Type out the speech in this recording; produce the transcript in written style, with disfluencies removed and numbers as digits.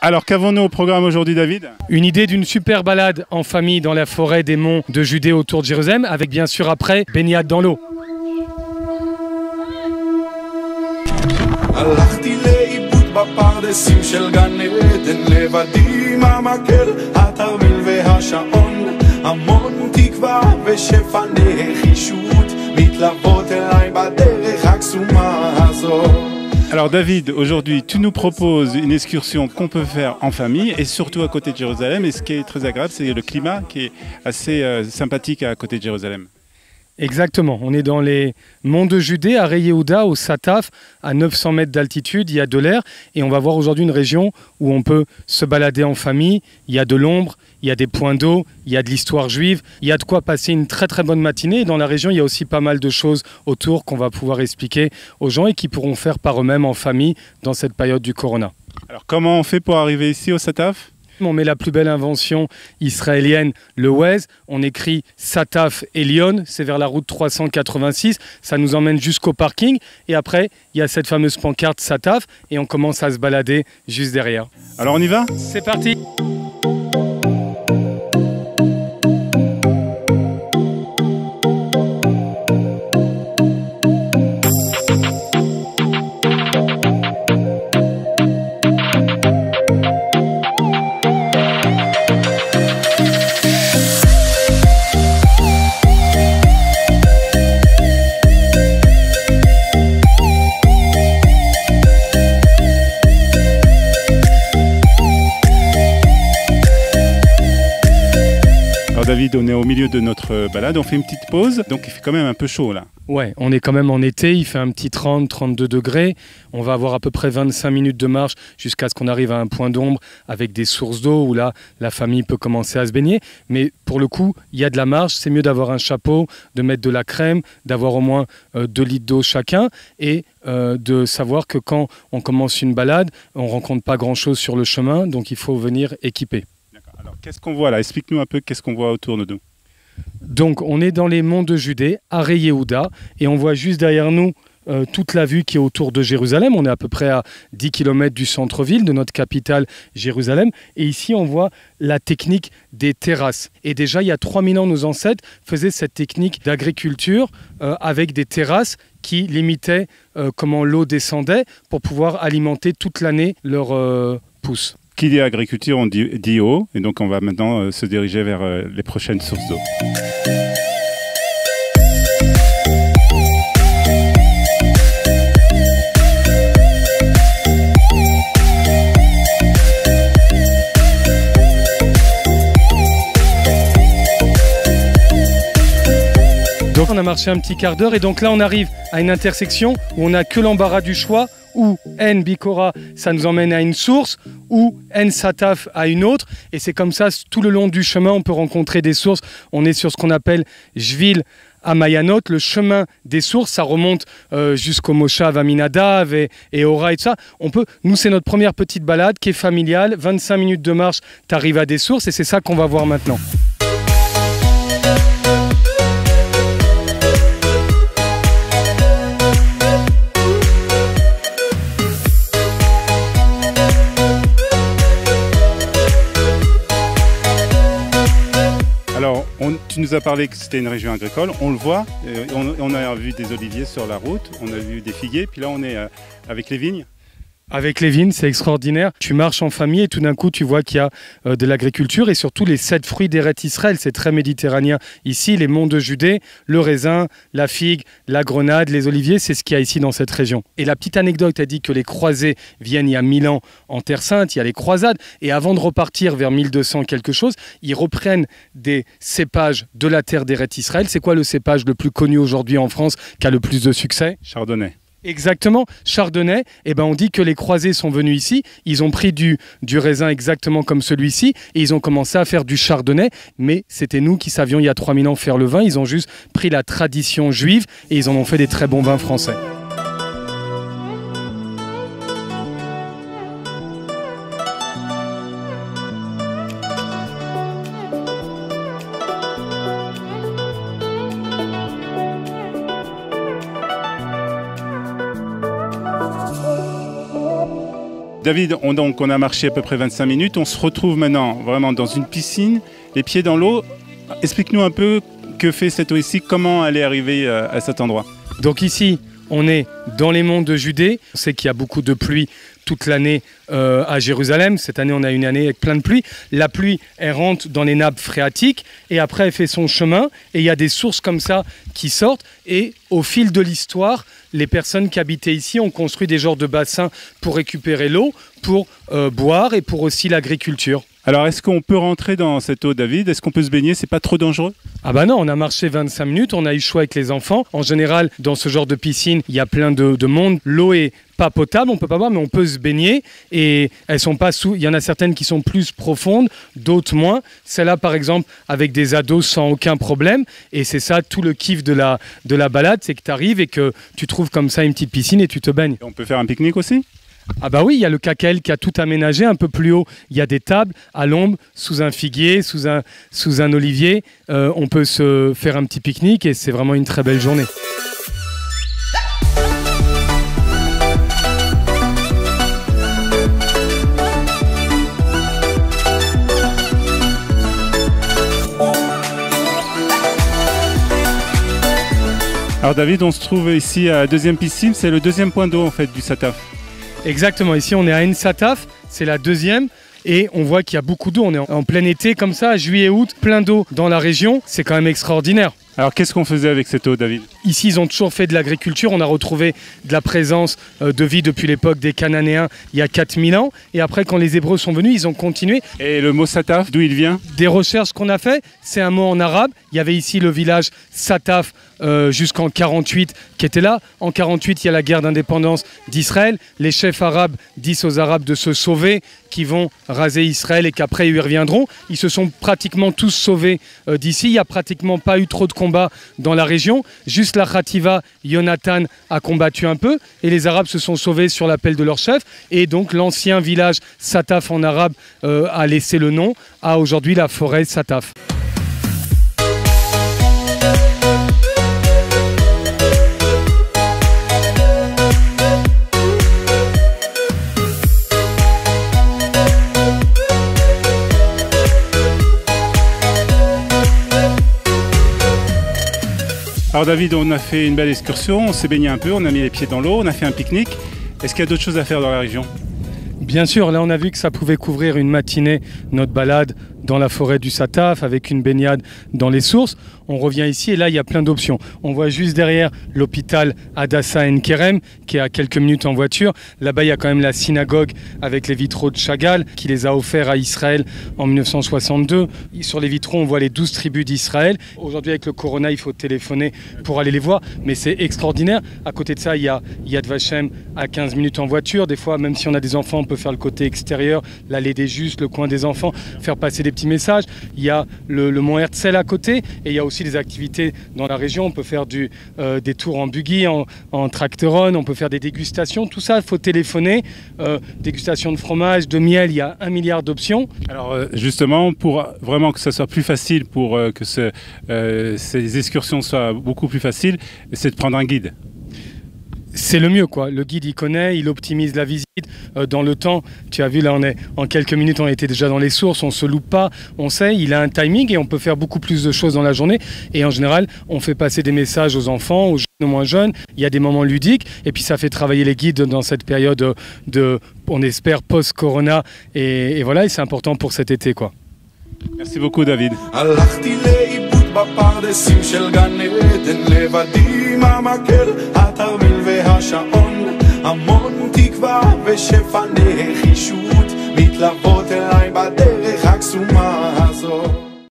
Alors qu'avons-nous au programme aujourd'hui, David? Une idée d'une super balade en famille dans la forêt des monts de Judée autour de Jérusalem, avec bien sûr après baignade dans l'eau. Alors David, aujourd'hui tu nous proposes une excursion qu'on peut faire en famille et surtout à côté de Jérusalem. Et ce qui est très agréable, c'est le climat qui est assez sympathique à côté de Jérusalem. Exactement, on est dans les monts de Judée, à Rei Yehuda, au Sataf, à 900 mètres d'altitude, il y a de l'air et on va voir aujourd'hui une région où on peut se balader en famille, il y a de l'ombre, il y a des points d'eau, il y a de l'histoire juive, il y a de quoi passer une très très bonne matinée. Et dans la région, il y a aussi pas mal de choses autour qu'on va pouvoir expliquer aux gens et qui pourront faire par eux-mêmes en famille dans cette période du Corona. Alors comment on fait pour arriver ici au Sataf? On met la plus belle invention israélienne, le Waze. On écrit Sataf Elion, c'est vers la route 386. Ça nous emmène jusqu'au parking. Et après, il y a cette fameuse pancarte Sataf et on commence à se balader juste derrière. Alors on y va? C'est parti! David, on est au milieu de notre balade, on fait une petite pause, donc il fait quand même un peu chaud là. Ouais, on est quand même en été, il fait un petit 30-32 degrés, on va avoir à peu près 25 minutes de marche jusqu'à ce qu'on arrive à un point d'ombre avec des sources d'eau où là, la famille peut commencer à se baigner. Mais pour le coup, il y a de la marche, c'est mieux d'avoir un chapeau, de mettre de la crème, d'avoir au moins 2 litres d'eau chacun et de savoir que quand on commence une balade, on ne rencontre pas grand-chose sur le chemin, donc il faut venir équipé. Alors, qu'est-ce qu'on voit là? Explique-nous un peu qu'est-ce qu'on voit autour de nous. Donc, on est dans les monts de Judée, à Rei Yehuda, et on voit juste derrière nous toute la vue qui est autour de Jérusalem. On est à peu près à 10 km du centre-ville, de notre capitale Jérusalem. Et ici, on voit la technique des terrasses. Et déjà, il y a 3000 ans, nos ancêtres faisaient cette technique d'agriculture avec des terrasses qui limitaient comment l'eau descendait pour pouvoir alimenter toute l'année leurs pousses. Qui dit agriculture, on dit eau, et donc on va maintenant se diriger vers les prochaines sources d'eau. Donc on a marché un petit quart d'heure et donc là on arrive à une intersection où on n'a que l'embarras du choix, où En Bikora, ça nous emmène à une source, ou En Sataf à une autre. Et c'est comme ça, tout le long du chemin, on peut rencontrer des sources. On est sur ce qu'on appelle Jvil Amayanot, le chemin des sources. Ça remonte jusqu'au Moshav Aminadav et Ora et tout ça. Nous, c'est notre première petite balade qui est familiale. 25 minutes de marche, tu arrives à des sources et c'est ça qu'on va voir maintenant. Alors, tu nous as parlé que c'était une région agricole, on le voit, on a vu des oliviers sur la route, on a vu des figuiers, puis là on est avec les vignes. Avec les vignes, c'est extraordinaire. Tu marches en famille et tout d'un coup, tu vois qu'il y a de l'agriculture et surtout les 7 fruits d'Eretz Israël. C'est très méditerranéen. Ici, les monts de Judée, le raisin, la figue, la grenade, les oliviers, c'est ce qu'il y a ici dans cette région. Et la petite anecdote a dit que les croisés viennent il y a 1000 ans en Terre Sainte, il y a les croisades. Et avant de repartir vers 1200 quelque chose, ils reprennent des cépages de la terre d'Eretz Israël. C'est quoi le cépage le plus connu aujourd'hui en France qui a le plus de succès? Chardonnay. Exactement, Chardonnay, on dit que les croisés sont venus ici, ils ont pris du raisin exactement comme celui-ci et ils ont commencé à faire du chardonnay, mais c'était nous qui savions il y a 3000 ans faire le vin, ils ont juste pris la tradition juive et ils en ont fait des très bons vins français. David, on a marché à peu près 25 minutes. On se retrouve maintenant vraiment dans une piscine, les pieds dans l'eau. Explique-nous un peu que fait cette eau ici, comment elle est arrivée à cet endroit. Donc ici, on est dans les monts de Judée. On sait qu'il y a beaucoup de pluie toute l'année à Jérusalem. Cette année, on a une année avec plein de pluie. La pluie, elle rentre dans les nappes phréatiques et après, elle fait son chemin. Et il y a des sources comme ça qui sortent. Et au fil de l'histoire, les personnes qui habitaient ici ont construit des genres de bassins pour récupérer l'eau, pour boire et pour aussi l'agriculture. Alors, est-ce qu'on peut rentrer dans cette eau, David? Est-ce qu'on peut se baigner? C'est pas trop dangereux? Ah bah non, on a marché 25 minutes, on a eu choix avec les enfants. En général, dans ce genre de piscine, il y a plein de monde. L'eau est pas potable, on peut pas boire, mais on peut se baigner. Et elles sont pas il y en a certaines qui sont plus profondes, d'autres moins. Celle-là, par exemple, avec des ados sans aucun problème. Et c'est ça, tout le kiff de la balade, c'est que tu arrives et que tu trouves comme ça une petite piscine et tu te baignes. Et on peut faire un pique-nique aussi? Ah bah oui, il y a le KKL qui a tout aménagé. Un peu plus haut, il y a des tables à l'ombre, sous un figuier, sous un olivier. On peut se faire un petit pique-nique et c'est vraiment une très belle journée. Alors David, on se trouve ici à la deuxième piscine. C'est le deuxième point d'eau en fait du Sataf. Exactement, ici on est à Ein Sataf, c'est la deuxième et on voit qu'il y a beaucoup d'eau, on est en plein été comme ça, juillet-août, plein d'eau dans la région, c'est quand même extraordinaire. Alors qu'est-ce qu'on faisait avec cette eau, David? Ici, ils ont toujours fait de l'agriculture. On a retrouvé de la présence de vie depuis l'époque des Cananéens il y a 4000 ans. Et après, quand les Hébreux sont venus, ils ont continué. Et le mot Sataf, d'où il vient? Des recherches qu'on a fait, c'est un mot en arabe. Il y avait ici le village Sataf jusqu'en 48 qui était là. En 48, il y a la guerre d'indépendance d'Israël. Les chefs arabes disent aux Arabes de se sauver, qui vont raser Israël et qu'après ils reviendront. Ils se sont pratiquement tous sauvés d'ici. Il n'y a pratiquement pas eu trop de combats dans la région. Juste la Khativa, Jonathan a combattu un peu et les Arabes se sont sauvés sur l'appel de leur chef. Et donc l'ancien village Sataf en arabe a laissé le nom à aujourd'hui la forêt Sataf. Alors David, on a fait une belle excursion, on s'est baigné un peu, on a mis les pieds dans l'eau, on a fait un pique-nique. Est-ce qu'il y a d'autres choses à faire dans la région? Bien sûr, là on a vu que ça pouvait couvrir une matinée, notre balade dans la forêt du Sataf avec une baignade dans les sources. On revient ici et là il y a plein d'options. On voit juste derrière l'hôpital Hadassah Ein Kerem qui est à quelques minutes en voiture. Là-bas il y a quand même la synagogue avec les vitraux de Chagall qui les a offerts à Israël en 1962. Sur les vitraux on voit les 12 tribus d'Israël. Aujourd'hui avec le corona il faut téléphoner pour aller les voir, mais c'est extraordinaire. À côté de ça il y a Yad Vashem à 15 minutes en voiture. Des fois même si on a des enfants on peut faire le côté extérieur, l'allée des Justes, le coin des enfants, faire passer des petits messages. Il y a le mont Herzl à côté et il y a aussi des activités dans la région. On peut faire des tours en buggy, en tracteur, on peut faire des dégustations. Tout ça, il faut téléphoner. Dégustation de fromage, de miel, il y a 1 milliard d'options. Alors justement, pour vraiment que ça soit plus facile, pour que ces excursions soient beaucoup plus faciles, c'est de prendre un guide. C'est le mieux, quoi. Le guide, il connaît, il optimise la visite dans le temps. Tu as vu, là, on est en quelques minutes, on était déjà dans les sources, on se loupe pas, on sait, il a un timing et on peut faire beaucoup plus de choses dans la journée. Et en général, on fait passer des messages aux enfants, aux jeunes, aux moins jeunes. Il y a des moments ludiques et puis ça fait travailler les guides dans cette période on espère, post-corona. Et voilà, et c'est important pour cet été, quoi. Merci beaucoup, David. בפרדסים של גן עדן לבדי עם המקל, התרמיל והשעון, המון תקווה ושפע נחישות מתלוות אל